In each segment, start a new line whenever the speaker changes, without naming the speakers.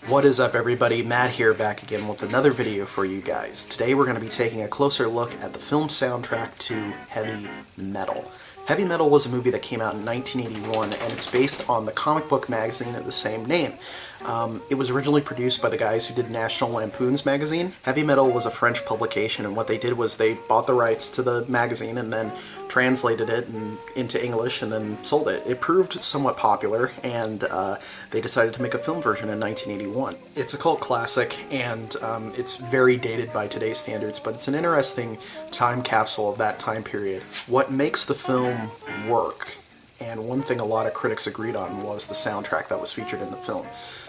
What is up, everybody? Matt here, back again with another video for you guys. Today we're going to be taking a closer look at the film soundtrack to Heavy Metal. Heavy Metal was a movie that came out in 1981, and it's based on the comic book magazine of the same name. It was originally produced by the guys who did National Lampoon's magazine. Heavy Metal was a French publication, and what they did was they bought the rights to the magazine and then translated it into English and then sold it. It proved somewhat popular, and they decided to make a film version in 1981. It's a cult classic, and it's very dated by today's standards, but it's an interesting time capsule of that time period. What makes the film work, and one thing a lot of critics agreed on, was the soundtrack that was featured in the film.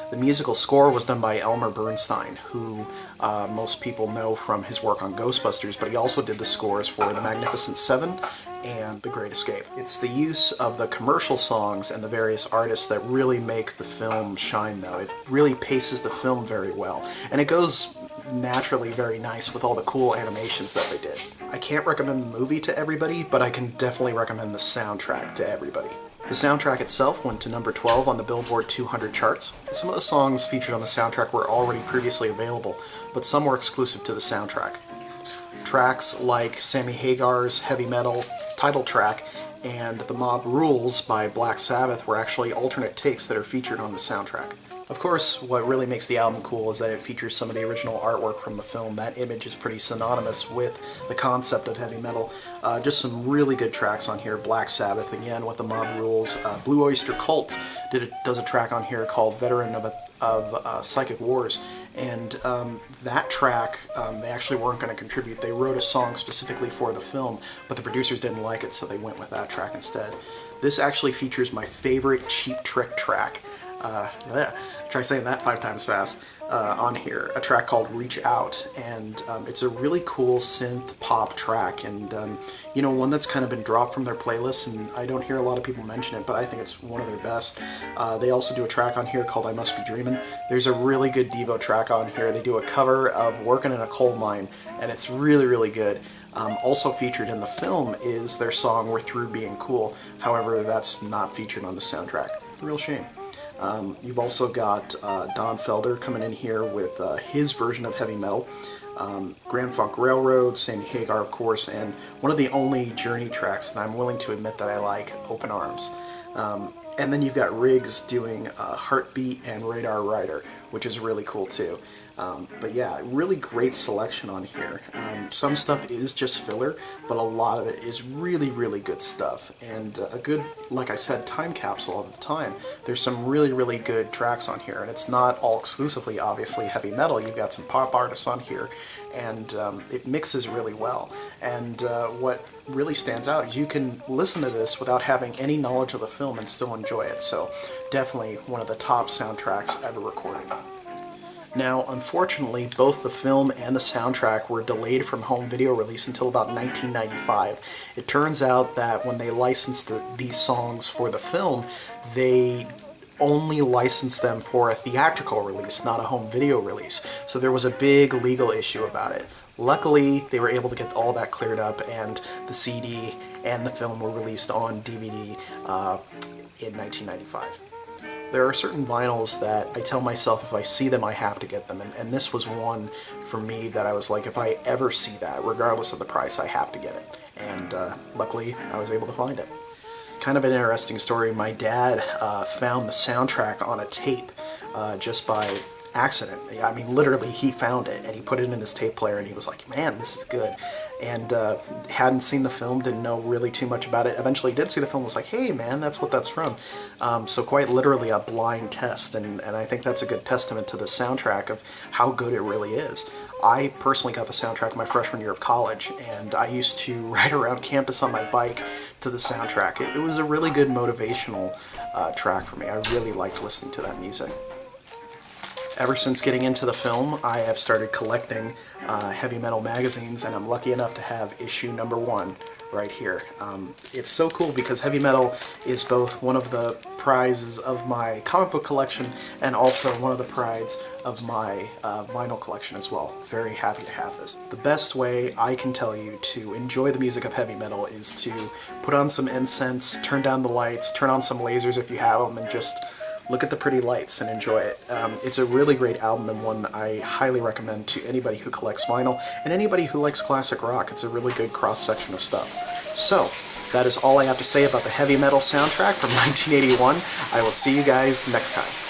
The musical score was done by Elmer Bernstein, who most people know from his work on Ghostbusters, but he also did the scores for The Magnificent Seven and The Great Escape. It's the use of the commercial songs and the various artists that really make the film shine, though. It really paces the film very well, and it goes naturally very nice with all the cool animations that they did. I can't recommend the movie to everybody, but I can definitely recommend the soundtrack to everybody. The soundtrack itself went to number 12 on the Billboard 200 charts. Some of the songs featured on the soundtrack were already previously available, but some were exclusive to the soundtrack. Tracks like Sammy Hagar's Heavy Metal title track and The Mob Rules by Black Sabbath were actually alternate takes that are featured on the soundtrack. Of course, what really makes the album cool is that it features some of the original artwork from the film. That image is pretty synonymous with the concept of heavy metal. Just some really good tracks on here. Black Sabbath, again, with The Mob Rules. Blue Oyster Cult does a track on here called Veteran of Psychic Wars. And that track, they actually weren't going to contribute. They wrote a song specifically for the film, but the producers didn't like it, so they went with that track instead. This actually features my favorite Cheap Trick track. Try saying that 5 times fast. On here, a track called Reach Out, and it's a really cool synth pop track, and you know, one that's kind of been dropped from their playlists, and I don't hear a lot of people mention it, but I think it's one of their best. They also do a track on here called I Must Be Dreamin'. There's a really good Devo track on here. They do a cover of Workin' in a Coal Mine, and it's really, really good. Also featured in the film is their song We're Through Being Cool. However, that's not featured on the soundtrack. Real shame. You've also got Don Felder coming in here with his version of Heavy Metal, Grand Funk Railroad, Sammy Hagar, of course, and one of the only Journey tracks that I'm willing to admit that I like, Open Arms. And then you've got Riggs doing Heartbeat and Radar Rider, which is really cool too. But yeah, really great selection on here. Some stuff is just filler, but a lot of it is really, really good stuff. And a good, like I said, time capsule of the time. There's some really, really good tracks on here, and it's not all exclusively, obviously, heavy metal. You've got some pop artists on here, and it mixes really well. And what really stands out is you can listen to this without having any knowledge of the film and still enjoy it. So definitely one of the top soundtracks ever recorded. Now, unfortunately, both the film and the soundtrack were delayed from home video release until about 1995. It turns out that when they licensed these songs for the film, they only licensed them for a theatrical release, not a home video release. So there was a big legal issue about it. Luckily, they were able to get all that cleared up, and the CD and the film were released on DVD in 1995. There are certain vinyls that I tell myself if I see them, I have to get them, and this was one for me that I was like, if I ever see that, regardless of the price, I have to get it. And luckily, I was able to find it. Kind of an interesting story. My dad found the soundtrack on a tape just by accident. I mean, literally, he found it, and he put it in his tape player, and he was like, man, this is good. And hadn't seen the film, didn't know really too much about it. Eventually did see the film, was like, hey man, that's what that's from. So quite literally a blind test, and I think that's a good testament to the soundtrack of how good it really is. I personally got the soundtrack my freshman year of college, and I used to ride around campus on my bike to the soundtrack. It was a really good motivational track for me. I really liked listening to that music. Ever since getting into the film, I have started collecting heavy metal magazines, and I'm lucky enough to have issue number 1 right here. It's so cool because heavy metal is both one of the prizes of my comic book collection and also one of the prides of my vinyl collection as well. Very happy to have this. The best way I can tell you to enjoy the music of heavy metal is to put on some incense, turn down the lights, turn on some lasers if you have them, and just look at the pretty lights and enjoy it. It's a really great album and one I highly recommend to anybody who collects vinyl and anybody who likes classic rock. It's a really good cross-section of stuff. So, that is all I have to say about the heavy metal soundtrack from 1981. I will see you guys next time.